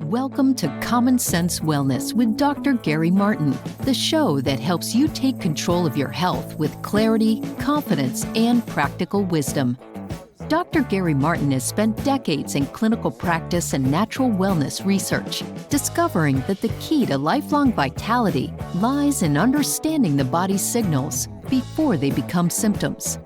Welcome to Common Sense Wellness with Dr. Gary Martin, the show that helps you take control of your health with clarity, confidence, and practical wisdom. Dr. Gary Martin has spent decades in clinical practice and natural wellness research, discovering that the key to lifelong vitality lies in understanding the body's signals before they become symptoms.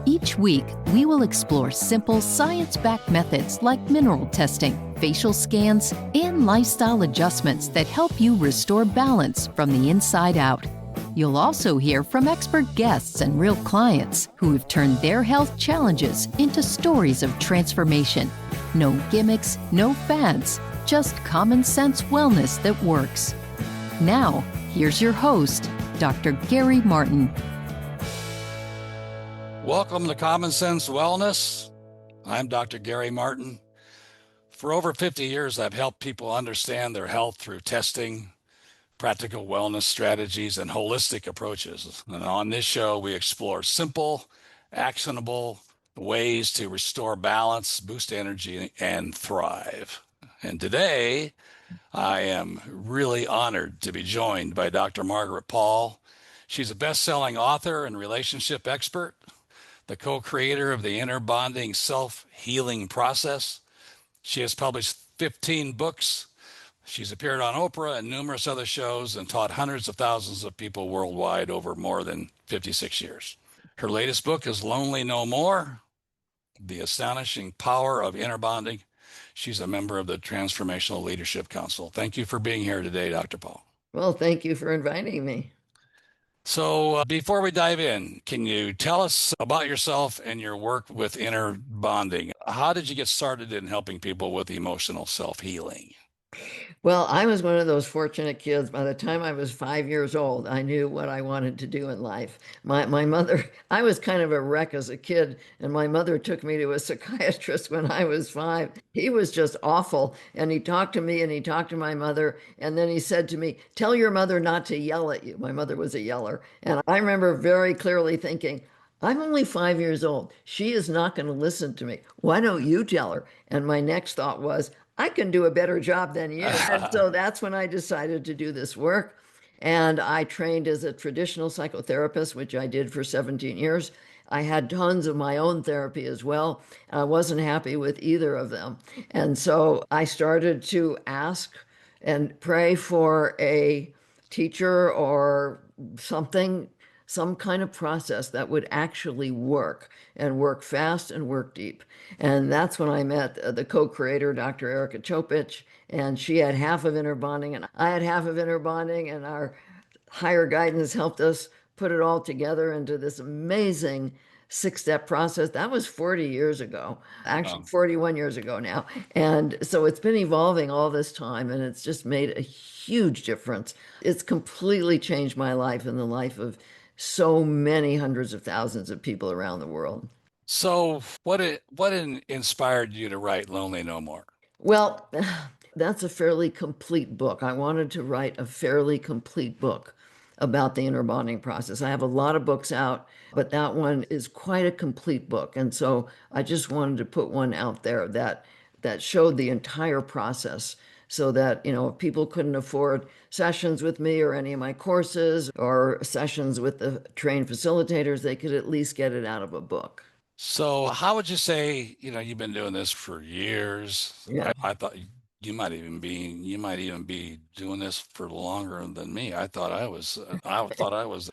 Each week, we will explore simple science-backed methods like mineral testing, facial scans, and lifestyle adjustments that help you restore balance from the inside out. You'll also hear from expert guests and real clients who have turned their health challenges into stories of transformation. No gimmicks, no fads, just common sense wellness that works. Now, here's your host, Dr. Gary Martin. Welcome to Common Sense Wellness. I'm Dr. Gary Martin. For over 50 years, I've helped people understand their health through testing, practical wellness strategies, and holistic approaches. And on this show, we explore simple, actionable ways to restore balance, boost energy, and thrive. And today, I am really honored to be joined by Dr. Margaret Paul. She's a best-selling author and relationship expert, the co-creator of the inner bonding self-healing process. She has published 15 books. She's appeared on Oprah and numerous other shows and taught hundreds of thousands of people worldwide over more than 56 years. Her latest book is Lonely No More, The Astonishing Power of Inner Bonding. She's a member of the Transformational Leadership Council. Thank you for being here today, Dr. Paul. Well, thank you for inviting me. So before we dive in, can you tell us about yourself and your work with inner bonding? How did you get started in helping people with emotional self-healing? Well, I was one of those fortunate kids. By the time I was 5 years old, I knew what I wanted to do in life. My mother, I was kind of a wreck as a kid, and my mother took me to a psychiatrist when I was 5. He was just awful, and he talked to me and he talked to my mother, and then he said to me, "Tell your mother not to yell at you." My mother was a yeller, and I remember very clearly thinking, I'm only 5 years old. She is not going to listen to me. Why don't you tell her? And my next thought was, I can do a better job than you. And so that's when I decided to do this work. And I trained as a traditional psychotherapist, which I did for 17 years. I had tons of my own therapy as well. I wasn't happy with either of them. And so I started to ask and pray for a teacher or something, some kind of process that would actually work and work fast and work deep. And that's when I met the co-creator, Dr. Erica Chopich, and she had half of inner bonding and I had half of inner bonding, and our higher guidance helped us put it all together into this amazing 6-step process. That was 40 years ago, actually 41 years ago now. And so it's been evolving all this time, and it's just made a huge difference. It's completely changed my life and the life of so many hundreds of thousands of people around the world. So what inspired you to write Lonely No More? Well, that's a fairly complete book. I wanted to write a fairly complete book about the inner bonding process. I have a lot of books out, but that one is quite a complete book. And so I just wanted to put one out there that showed the entire process, so that, if people couldn't afford sessions with me or any of my courses or sessions with the trained facilitators, they could at least get it out of a book. So how would you say, you've been doing this for years? Yeah. I thought you might even be doing this for longer than me. I thought I was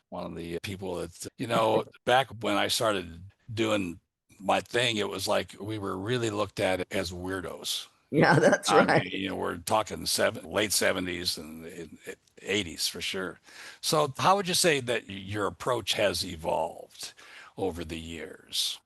one of the people that, back when I started doing my thing, it was like we were really looked at as weirdos. Yeah, that's I right. mean, we're talking late 70s and 80s for sure. So how would you say that your approach has evolved over the years?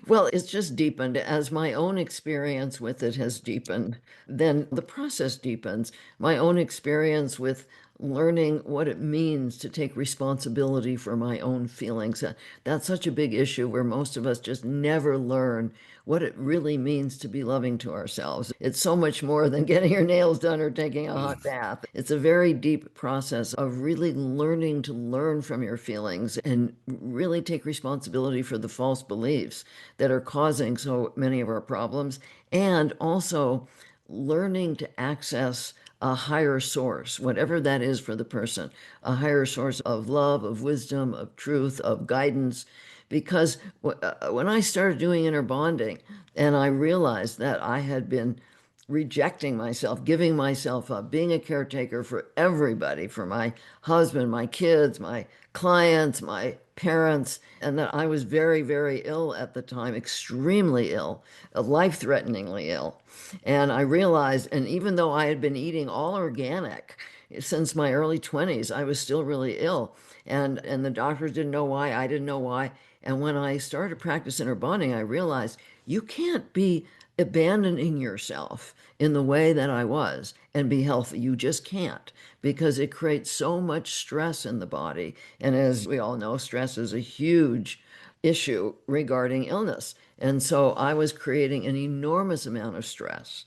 Well, it's just deepened. As my own experience with it has deepened, then the process deepens. My own experience with learning what it means to take responsibility for my own feelings. That's such a big issue where most of us just never learn what it really means to be loving to ourselves. It's so much more than getting your nails done or taking a hot bath. It's a very deep process of really learning to learn from your feelings and really take responsibility for the false beliefs that are causing so many of our problems, and also learning to access a higher source, whatever that is for the person, a higher source of love, of wisdom, of truth, of guidance. Because when I started doing inner bonding and I realized that I had been rejecting myself, giving myself up, being a caretaker for everybody, for my husband, my kids, my clients, my parents, and that I was very, very ill at the time, extremely ill, life-threateningly ill. And I realized, and even though I had been eating all organic since my early 20s, I was still really ill. And the doctors didn't know why, I didn't know why. And when I started practicing inner bonding, I realized you can't be abandoning yourself in the way that I was and be healthy. You just can't, because it creates so much stress in the body. And as we all know, stress is a huge issue regarding illness. And so I was creating an enormous amount of stress.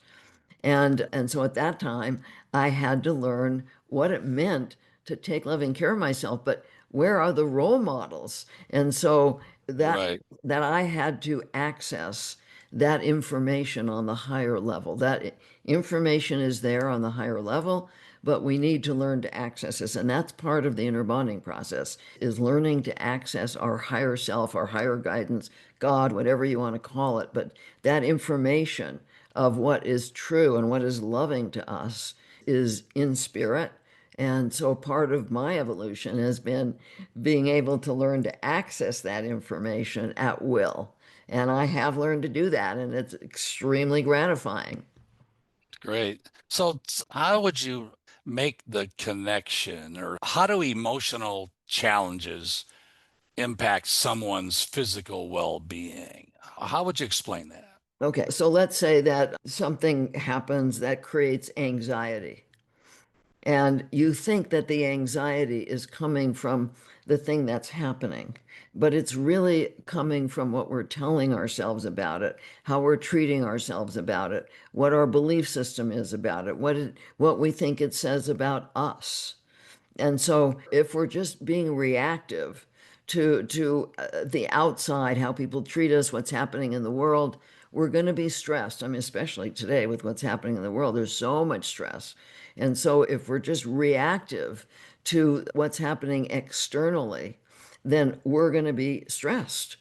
And so at that time, I had to learn what it meant to take loving care of myself. But where are the role models? And so that Right. that I had to access that information on the higher level. That information is there on the higher level, but we need to learn to access this. And that's part of the inner bonding process, is learning to access our higher self, our higher guidance, God, whatever you want to call it. But that information of what is true and what is loving to us is in spirit. And so part of my evolution has been being able to learn to access that information at will. And I have learned to do that, and it's extremely gratifying. Great. So, how would you make the connection, or how do emotional challenges impact someone's physical well-being? How would you explain that? Okay, so let's say that something happens that creates anxiety. And you think that the anxiety is coming from the thing that's happening, but it's really coming from what we're telling ourselves about it, how we're treating ourselves about it, what our belief system is about it, what we think it says about us. And so if we're just being reactive to the outside, how people treat us, what's happening in the world, we're going to be stressed. I mean, especially today with what's happening in the world, there's so much stress. And so if we're just reactive to what's happening externally, then we're going to be stressed.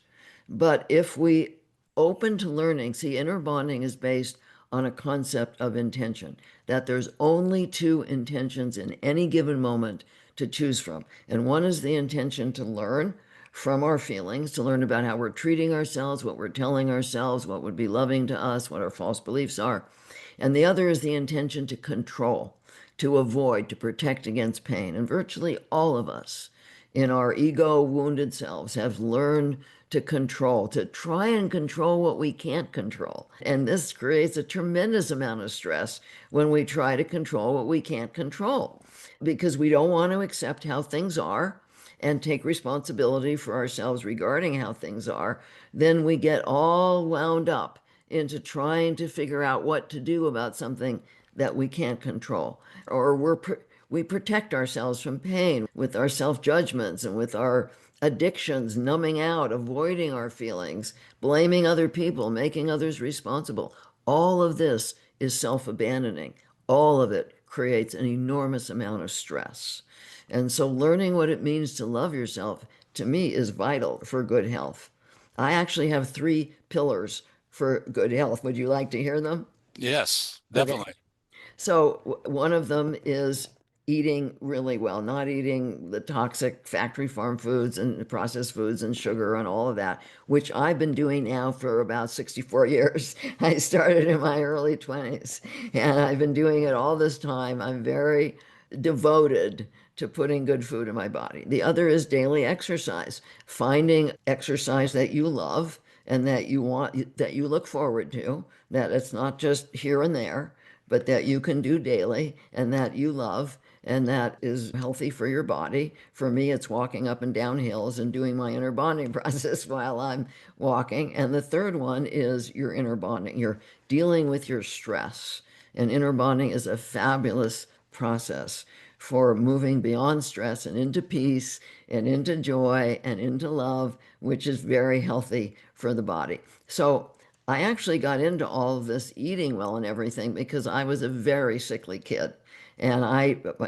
But if we open to learning, see, inner bonding is based on a concept of intention, that there's only two intentions in any given moment to choose from. And one is the intention to learn from our feelings, to learn about how we're treating ourselves, what we're telling ourselves, what would be loving to us, what our false beliefs are. And the other is the intention to control, to avoid, to protect against pain. And virtually all of us in our ego wounded selves have learned to control, to try and control what we can't control. And this creates a tremendous amount of stress when we try to control what we can't control, because we don't want to accept how things are and take responsibility for ourselves regarding how things are. Then we get all wound up into trying to figure out what to do about something that we can't control. Or we protect ourselves from pain with our self-judgments and with our addictions, numbing out, avoiding our feelings, blaming other people, making others responsible. All of this is self-abandoning. All of it creates an enormous amount of stress. And so learning what it means to love yourself, to me, is vital for good health. I actually have 3 pillars for good health. Would you like to hear them? Yes, Okay. definitely. So one of them is eating really well, not eating the toxic factory farm foods and processed foods and sugar and all of that, which I've been doing now for about 64 years. I started in my early 20s, and I've been doing it all this time. I'm very devoted to putting good food in my body. The other is daily exercise, finding exercise that you love and that you want, that you look forward to, that it's not just here and there, but that you can do daily and that you love and that is healthy for your body. For me, it's walking up and down hills and doing my inner bonding process while I'm walking. And the third one is your inner bonding. You're dealing with your stress. And inner bonding is a fabulous process for moving beyond stress and into peace and into joy and into love, which is very healthy for the body. So I actually got into all of this eating well and everything because I was a very sickly kid. And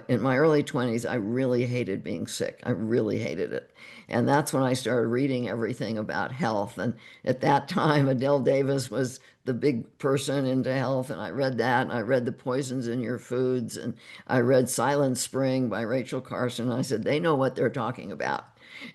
in my early 20s, I really hated being sick. I really hated it. And that's when I started reading everything about health. And at that time, Adele Davis was the big person into health. And I read that. And I read The Poisons in Your Foods. And I read Silent Spring by Rachel Carson. And I said, they know what they're talking about.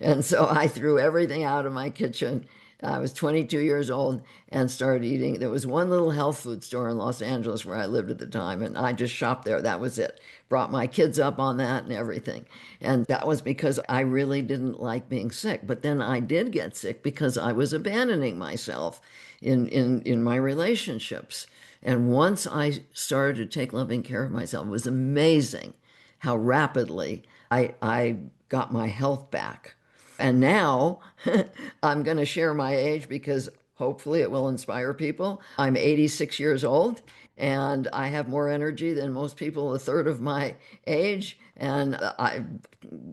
And so I threw everything out of my kitchen. I was 22 years old and started eating. There was one little health food store in Los Angeles where I lived at the time, and I just shopped there. That was it. Brought my kids up on that and everything. And that was because I really didn't like being sick. But then I did get sick because I was abandoning myself in my relationships. And once I started to take loving care of myself, it was amazing how rapidly I got my health back. And now I'm going to share my age because hopefully it will inspire people. I'm 86 years old and I have more energy than most people a third of my age. And I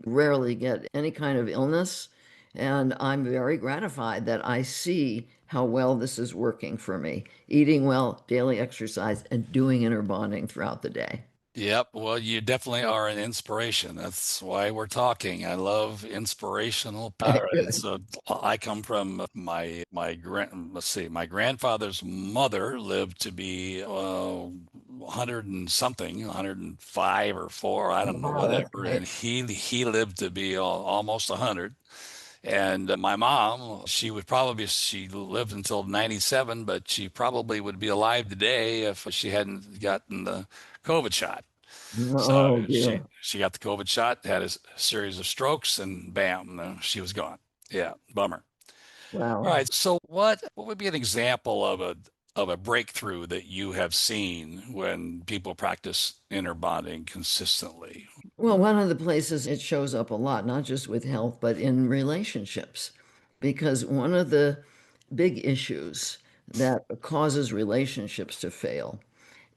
rarely get any kind of illness. And I'm very gratified that I see how well this is working for me. Eating well, daily exercise, and doing inner bonding throughout the day. Yep. Well, you definitely are an inspiration. That's why we're talking. I love inspirational people. And Good. so I come from let's see, my grandfather's mother lived to be 100 and something, 105 or 4, I don't know, Wow, that's whatever. And great. he lived to be almost 100. And my mom, she lived until 97, but she probably would be alive today if she hadn't gotten the COVID shot. So Oh dear. she got the COVID shot, had a series of strokes, and bam, she was gone. Yeah, bummer. All Wow. right. So what would be an example of a breakthrough that you have seen when people practice inner bonding consistently? Well, one of the places it shows up a lot, not just with health, but in relationships. Because one of the big issues that causes relationships to fail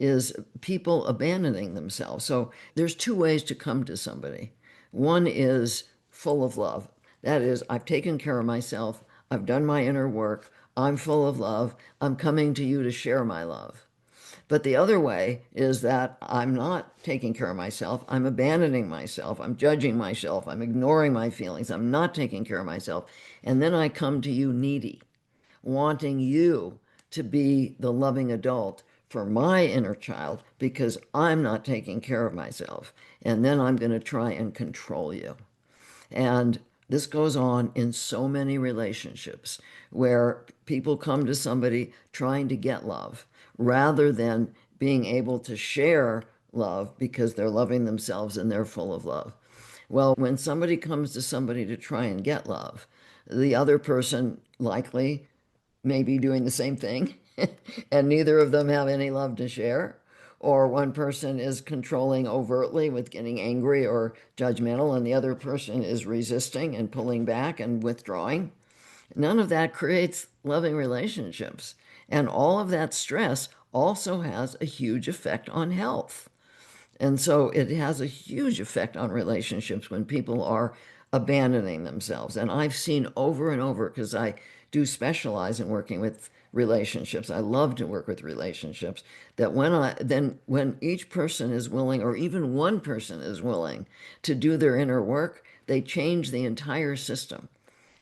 is people abandoning themselves. So there's two ways to come to somebody. One is full of love. That is, I've taken care of myself, I've done my inner work, I'm full of love, I'm coming to you to share my love. But the other way is that I'm not taking care of myself. I'm abandoning myself. I'm judging myself. I'm ignoring my feelings. I'm not taking care of myself. And then I come to you needy, wanting you to be the loving adult for my inner child because I'm not taking care of myself. And then I'm going to try and control you. And this goes on in so many relationships where people come to somebody trying to get love rather than being able to share love because they're loving themselves and they're full of love. Well, when somebody comes to somebody to try and get love, the other person likely may be doing the same thing, and neither of them have any love to share. Or one person is controlling overtly with getting angry or judgmental, and the other person is resisting and pulling back and withdrawing. None of that creates loving relationships. And all of that stress also has a huge effect on health. And so it has a huge effect on relationships when people are abandoning themselves. And I've seen over and over, because I do specialize in working with relationships. I love to work with relationships. That when each person is willing, or even one person is willing to do their inner work, they change the entire system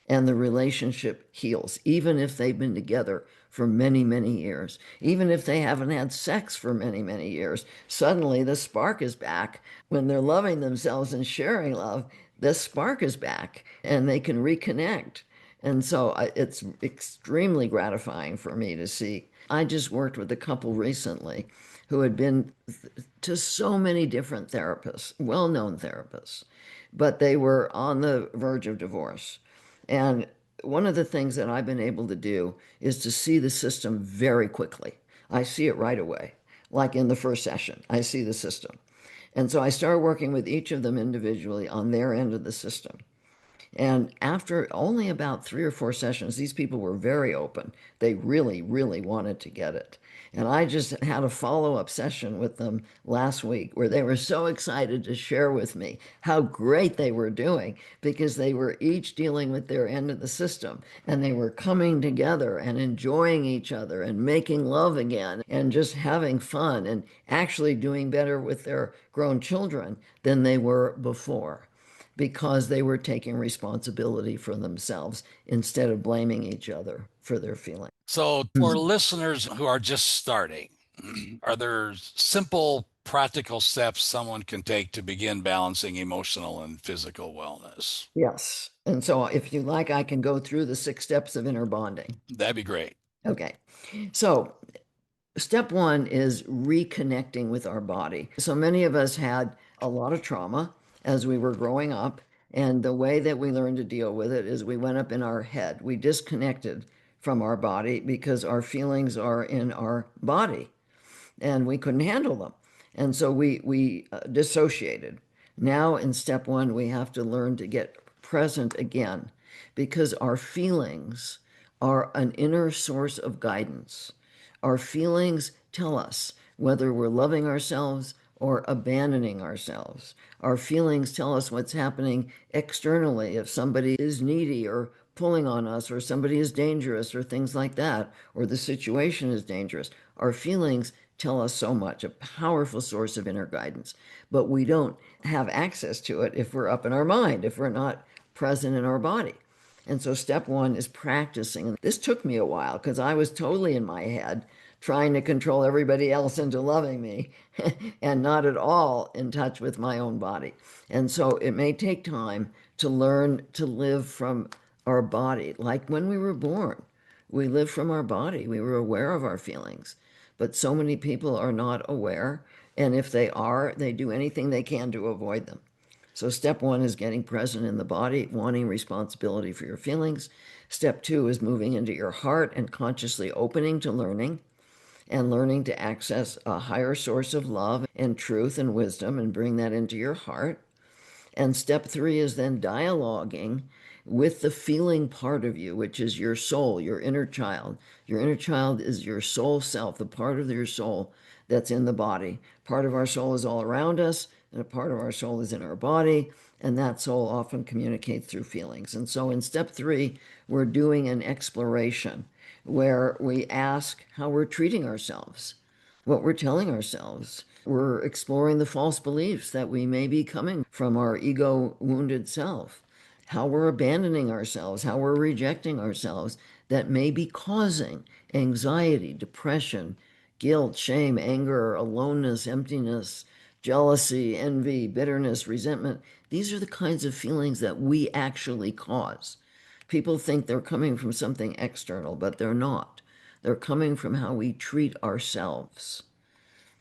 and the relationship heals, even if they've been together for many, many years. Even if they haven't had sex for many, many years, suddenly the spark is back. When they're loving themselves and sharing love, the spark is back and they can reconnect. And so it's extremely gratifying for me to see. I just worked with a couple recently who had been to so many different therapists, well known therapists, but they were on the verge of divorce. And one of the things that I've been able to do is to see the system very quickly. I see it right away, like in the first session, I see the system. And so I started working with each of them individually on their end of the system. And after only about 3 or 4 sessions, these people were very open. They really, really wanted to get it. And I just had a follow-up session with them last week where they were so excited to share with me how great they were doing because they were each dealing with their end of the system and they were coming together and enjoying each other and making love again and just having fun and actually doing better with their grown children than they were before because they were taking responsibility for themselves instead of blaming each other for their feelings. So, for listeners who are just starting, are there simple, practical steps someone can take to begin balancing emotional and physical wellness? Yes. And so, if you like, I can go through the 6 steps of inner bonding. That'd be great. Okay. So, step one is reconnecting with our body. So many of us had a lot of trauma as we were growing up. And the way that we learned to deal with it is we went up in our head. We disconnected from our body because our feelings are in our body and we couldn't handle them. And so we dissociated. Now, in step one, we have to learn to get present again because our feelings are an inner source of guidance. Our feelings tell us whether we're loving ourselves or abandoning ourselves. Our feelings tell us what's happening externally. If somebody is needy or pulling on us, or somebody is dangerous, or things like that, or the situation is dangerous, our feelings tell us so much, a powerful source of inner guidance. But we don't have access to it if we're up in our mind, if we're not present in our body. And so step one is practicing. And this took me a while because I was totally in my head trying to control everybody else into loving me and not at all in touch with my own body. And so it may take time to learn to live from our body. Like when we were born, we lived from our body. We were aware of our feelings. But so many people are not aware. And if they are, they do anything they can to avoid them. So, step one is getting present in the body, wanting responsibility for your feelings. Step two is moving into your heart and consciously opening to learning and learning to access a higher source of love and truth and wisdom and bring that into your heart. And step three is then dialoguing with the feeling part of you, which is your soul, your inner child. Your inner child is your soul self, the part of your soul that's in the body. Part of our soul is all around us, and a part of our soul is in our body, and that soul often communicates through feelings. And so in step three, we're doing an exploration where we ask how we're treating ourselves, what we're telling ourselves. We're exploring the false beliefs that we may be coming from our ego wounded self, how we're abandoning ourselves, how we're rejecting ourselves that may be causing anxiety, depression, guilt, shame, anger, aloneness, emptiness, jealousy, envy, bitterness, resentment. These are the kinds of feelings that we actually cause. People think they're coming from something external, but they're not. They're coming from how we treat ourselves.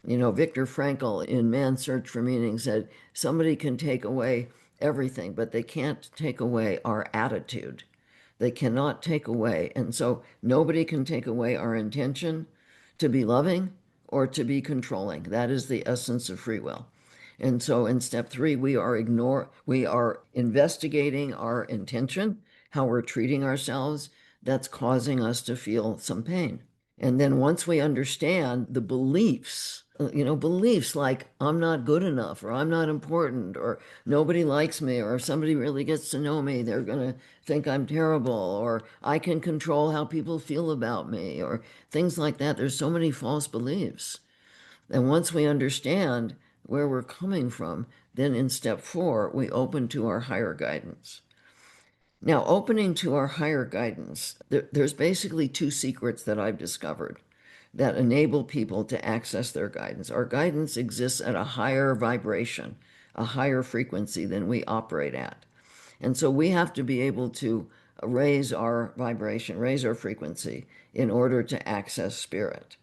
You know, Viktor Frankl in Man's Search for Meaning said, somebody can take away everything, but they can't take away our attitude. They cannot take away. And so nobody can take away our intention to be loving or to be controlling. That is the essence of free will. And so in step three, we are investigating our intention, how we're treating ourselves, that's causing us to feel some pain. And then once we understand the beliefs, beliefs like I'm not good enough or I'm not important or nobody likes me or if somebody really gets to know me, they're going to think I'm terrible or I can control how people feel about me or things like that. There's so many false beliefs. And once we understand where we're coming from, then in step four, we open to our higher guidance. Now, opening to our higher guidance, there's basically two secrets that I've discovered that enable people to access their guidance. Our guidance exists at a higher vibration, a higher frequency than we operate at. And so we have to be able to raise our vibration, raise our frequency in order to access spirit.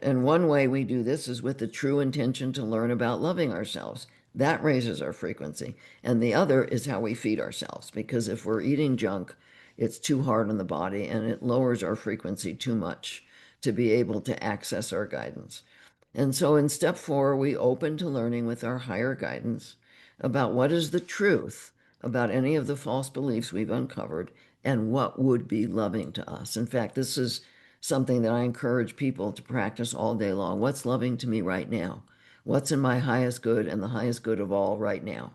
And one way we do this is with the true intention to learn about loving ourselves. That raises our frequency. And the other is how we feed ourselves, because if we're eating junk, it's too hard on the body and it lowers our frequency too much to be able to access our guidance. And so in step four, we open to learning with our higher guidance about what is the truth about any of the false beliefs we've uncovered and what would be loving to us. In fact, this is something that I encourage people to practice all day long. What's loving to me right now? What's in my highest good and the highest good of all right now?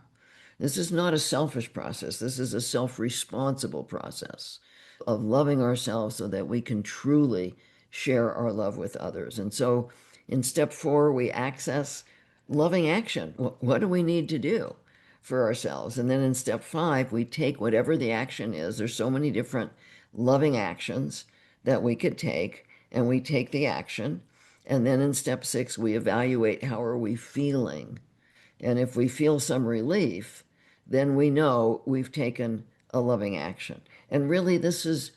This is not a selfish process. This is a self-responsible process of loving ourselves so that we can truly share our love with others. And so in step 4, we access loving action. What do we need to do for ourselves? And then in step 5, we take whatever the action is. There's so many different loving actions that we could take, and we take the action. And then in step 6, we evaluate how are we feeling. And if we feel some relief, then we know we've taken a loving action. And really, this is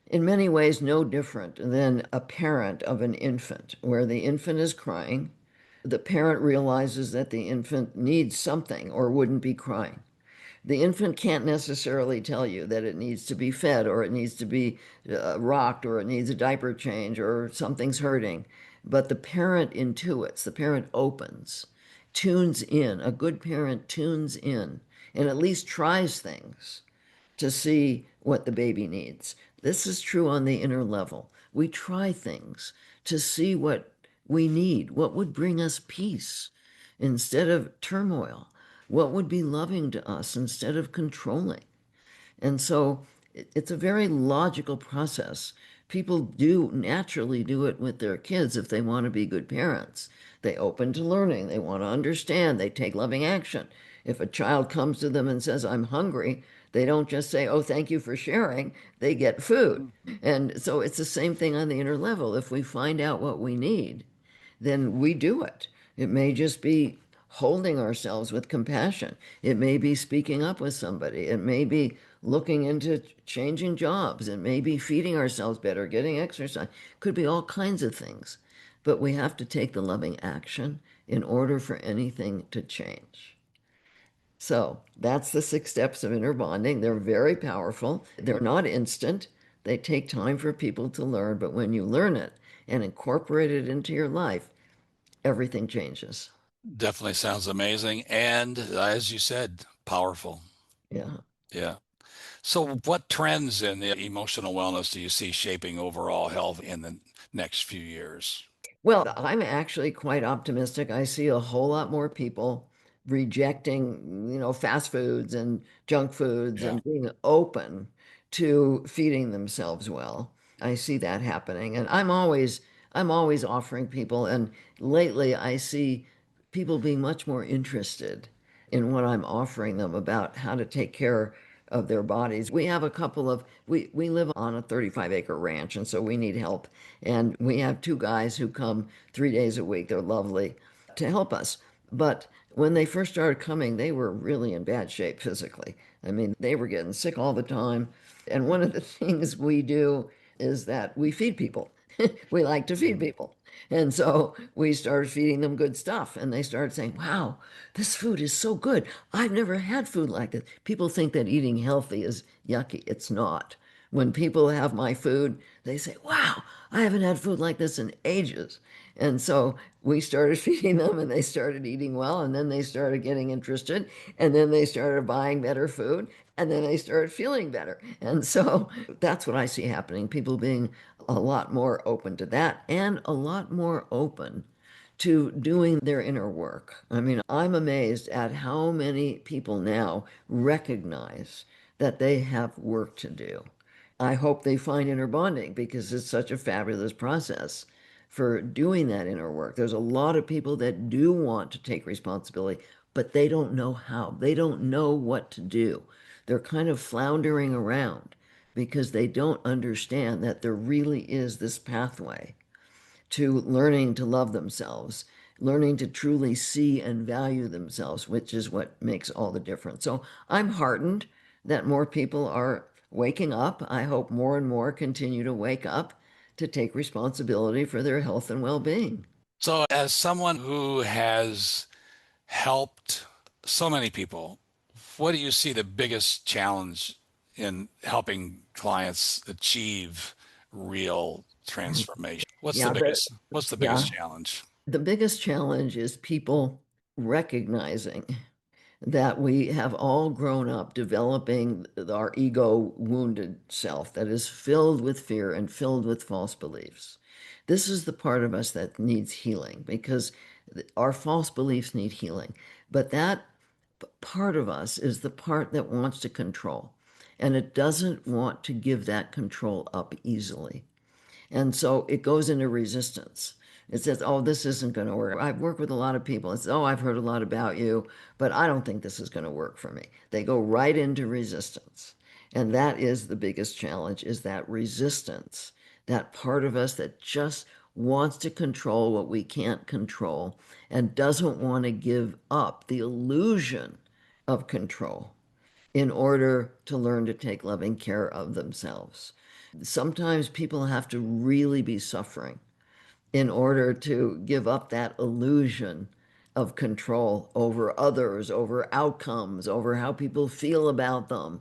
in many ways no different than a parent of an infant, where the infant is crying. The parent realizes that the infant needs something or wouldn't be crying. The infant can't necessarily tell you that it needs to be fed or it needs to be rocked or it needs a diaper change or something's hurting. But the parent intuits, the parent opens, tunes in. A good parent tunes in and at least tries things to see what the baby needs. This is true on the inner level. We try things to see what we need, what would bring us peace instead of turmoil, what would be loving to us instead of controlling. And so it's a very logical process. People do naturally do it with their kids if they want to be good parents. They open to learning, they want to understand, they take loving action. If a child comes to them and says, I'm hungry, they don't just say, oh, thank you for sharing, they get food. And so it's the same thing on the inner level. If we find out what we need, then we do it. It may just be holding ourselves with compassion. It may be speaking up with somebody. It may be looking into changing jobs. It may be feeding ourselves better, getting exercise. Could be all kinds of things. But we have to take the loving action in order for anything to change. So that's the 6 steps of inner bonding. They're very powerful. They're not instant. They take time for people to learn, but when you learn it and incorporate it into your life, everything changes. Definitely sounds amazing. And as you said, powerful. Yeah. Yeah. So, what trends in the emotional wellness do you see shaping overall health in the next few years? Well, I'm actually quite optimistic. I see a whole lot more people rejecting, fast foods and junk foods Yeah. and being open to feeding themselves well. I see that happening. And I'm always offering people, and lately I see people being much more interested in what I'm offering them about how to take care of their bodies. We have a couple of we live on a 35-acre ranch, and so we need help. And we have 2 guys who come 3 days a week. They're lovely to help us. But when they first started coming, they were really in bad shape physically. I mean, they were getting sick all the time. And one of the things we do is that we feed people. We like to feed people. And so we started feeding them good stuff. And they started saying, wow, this food is so good. I've never had food like this. People think that eating healthy is yucky. It's not. When people have my food, they say, wow, I haven't had food like this in ages. And so we started feeding them and they started eating well. And then they started getting interested. And then they started buying better food. And then they started feeling better. And so that's what I see happening. People being a lot more open to that and a lot more open to doing their inner work. I mean, I'm amazed at how many people now recognize that they have work to do. I hope they find inner bonding because it's such a fabulous process for doing that inner work. There's a lot of people that do want to take responsibility, but they don't know how. They don't know what to do. They're kind of floundering around because they don't understand that there really is this pathway to learning to love themselves, learning to truly see and value themselves, which is what makes all the difference. So I'm heartened that more people are waking up. I hope more and more continue to wake up to take responsibility for their health and well being. So, as someone who has helped so many people, what do you see the biggest challenge in helping clients achieve real transformation? Yeah, What's the biggest yeah. challenge? The biggest challenge is people recognizing that we have all grown up developing our ego wounded self that is filled with fear and filled with false beliefs. This is the part of us that needs healing because our false beliefs need healing. But that part of us is the part that wants to control, and it doesn't want to give that control up easily. And so it goes into resistance. It says, oh, this isn't going to work. I've worked with a lot of people. It's, oh, I've heard a lot about you, but I don't think this is going to work for me. They go right into resistance. And that is the biggest challenge, is that resistance, that part of us that just wants to control what we can't control and doesn't want to give up the illusion of control in order to learn to take loving care of themselves. Sometimes people have to really be suffering in order to give up that illusion of control over others, over outcomes, over how people feel about them,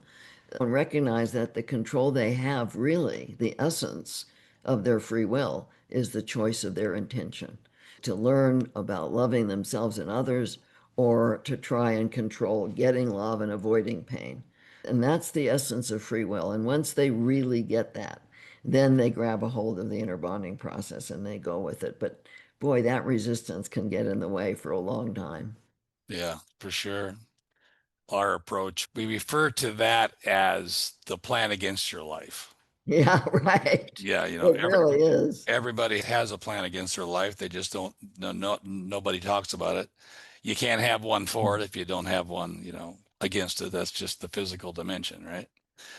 and recognize that the control they have, really, the essence of their free will, is the choice of their intention to learn about loving themselves and others, or to try and control getting love and avoiding pain. And that's the essence of free will. And once they really get that, then they grab a hold of the inner bonding process and they go with it. But boy, that resistance can get in the way for a long time. Yeah, for sure. Our approach, we refer to that as the plan against your life. Yeah, right. Yeah, It really is. everybody has a plan against their life. They just don't, nobody talks about it. You can't have one for it if you don't have one, against it. That's just the physical dimension, right?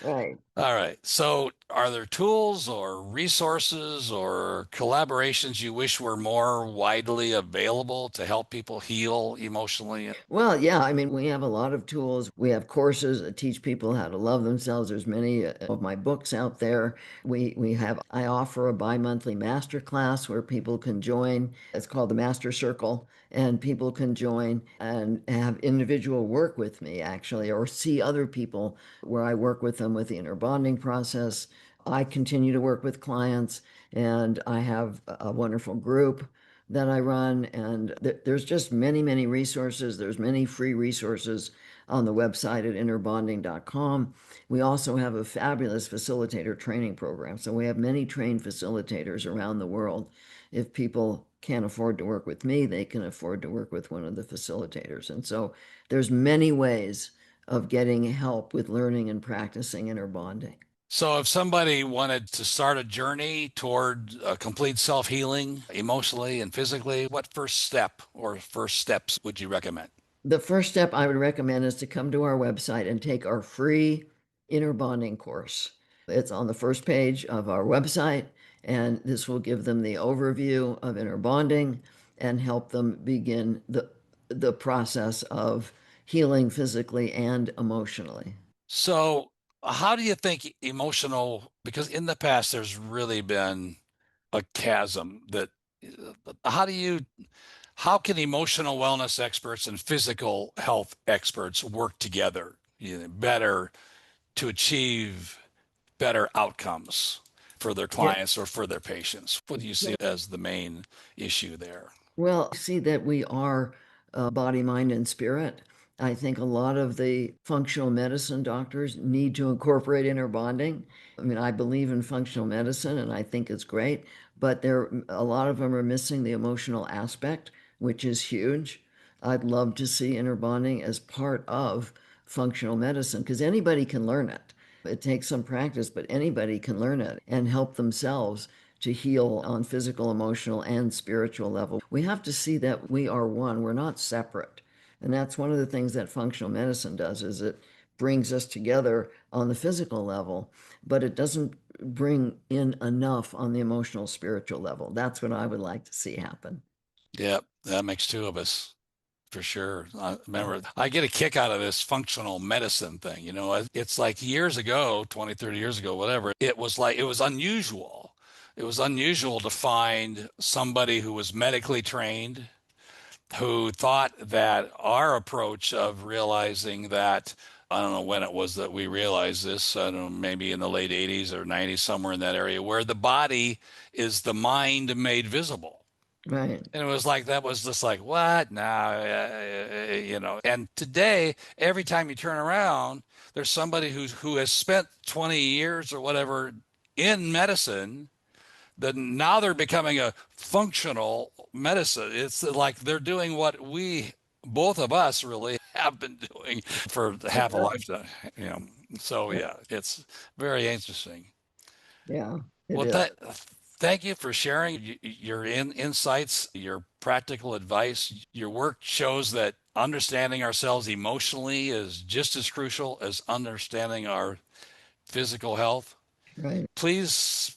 Right. All right. So, are there tools or resources or collaborations you wish were more widely available to help people heal emotionally? Well, yeah, I mean, we have a lot of tools. We have courses that teach people how to love themselves. There's many of my books out there. I offer a bi-monthly master class where people can join. It's called the Master Circle, and people can join and have individual work with me, actually, or see other people where I work with them with the inner bonding process. I continue to work with clients, and I have a wonderful group that I run, and there's just many, many resources. There's many free resources on the website at innerbonding.com. We also have a fabulous facilitator training program. So we have many trained facilitators around the world. If people can't afford to work with me, they can afford to work with one of the facilitators. And so there's many ways of getting help with learning and practicing inner bonding. So, if somebody wanted to start a journey toward a complete self healing emotionally and physically, what first step or first steps would you recommend? The first step I would recommend is to come to our website and take our free inner bonding course. It's on the first page of our website, and this will give them the overview of inner bonding and help them begin the process of healing physically and emotionally. So, how do you think emotional, because in the past there's really been a chasm that, how do you, how can emotional wellness experts and physical health experts work together, better to achieve better outcomes for their Yeah. clients or for their patients? What do you see as the main issue there? Well, I see that we are body, mind, and spirit. I think a lot of the functional medicine doctors need to incorporate inner bonding. I mean, I believe in functional medicine and I think it's great, but a lot of them are missing the emotional aspect, which is huge. I'd love to see inner bonding as part of functional medicine because anybody can learn it. It takes some practice, but anybody can learn it and help themselves to heal on physical, emotional, and spiritual level. We have to see that we are one. We're not separate. And that's one of the things that functional medicine does is it brings us together on the physical level, but it doesn't bring in enough on the emotional, spiritual level. That's what I would like to see happen. Yeah, that makes two of us. For sure. I remember I get a kick out of this functional medicine thing. It's like years ago, 20, 30 years ago, whatever, it was unusual. It was unusual to find somebody who was medically trained, who thought that our approach of realizing that, I don't know when it was that we realized this, I don't know, maybe in the late 80s or 90s, somewhere in that area, where the body is the mind made visible. Right. And it was like, that was just like, what? Nah, And today, every time you turn around, there's somebody who has spent 20 years or whatever in medicine, that now they're becoming a functional medicine. It's like they're doing what we, both of us, really have been doing for half a lifetime. You know, so Yeah. yeah, it's very interesting. Yeah, it Well, is. thank you for sharing your insights, your practical advice. Your work shows that understanding ourselves emotionally is just as crucial as understanding our physical health. Right. Please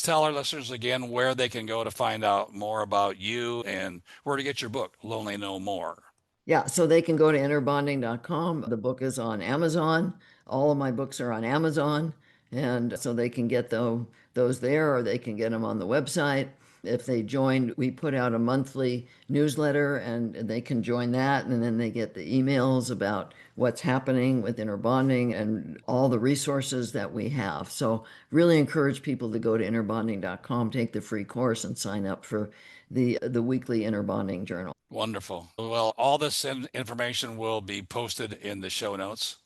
tell our listeners again where they can go to find out more about you and where to get your book, Lonely No More. Yeah, so they can go to innerbonding.com. The book is on Amazon. All of my books are on Amazon. And so they can get those there, or they can get them on the website. If they join, we put out a monthly newsletter and they can join that. And then they get the emails about what's happening with Innerbonding and all the resources that we have. So really encourage people to go to innerbonding.com, take the free course, and sign up for the weekly Innerbonding journal. Wonderful. Well, all this information will be posted in the show notes.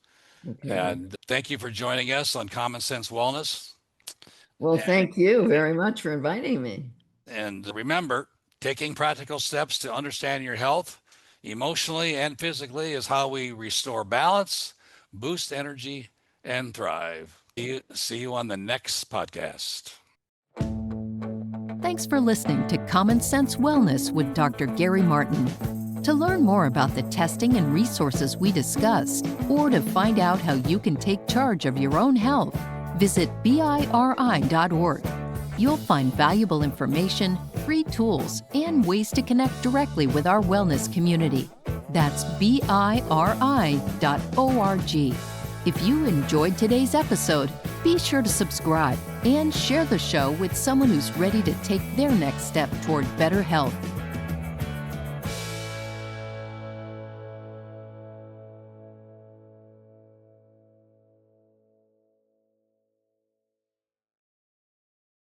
Okay. And thank you for joining us on Common Sense Wellness. Well, thank you very much for inviting me. And remember, taking practical steps to understand your health emotionally and physically is how we restore balance, boost energy, and thrive. See you on the next podcast. Thanks for listening to Common Sense Wellness with Dr. Gary Martin. To learn more about the testing and resources we discussed, or to find out how you can take charge of your own health, visit biri.org. You'll find valuable information, free tools, and ways to connect directly with our wellness community. That's biri.org. If you enjoyed today's episode, be sure to subscribe and share the show with someone who's ready to take their next step toward better health.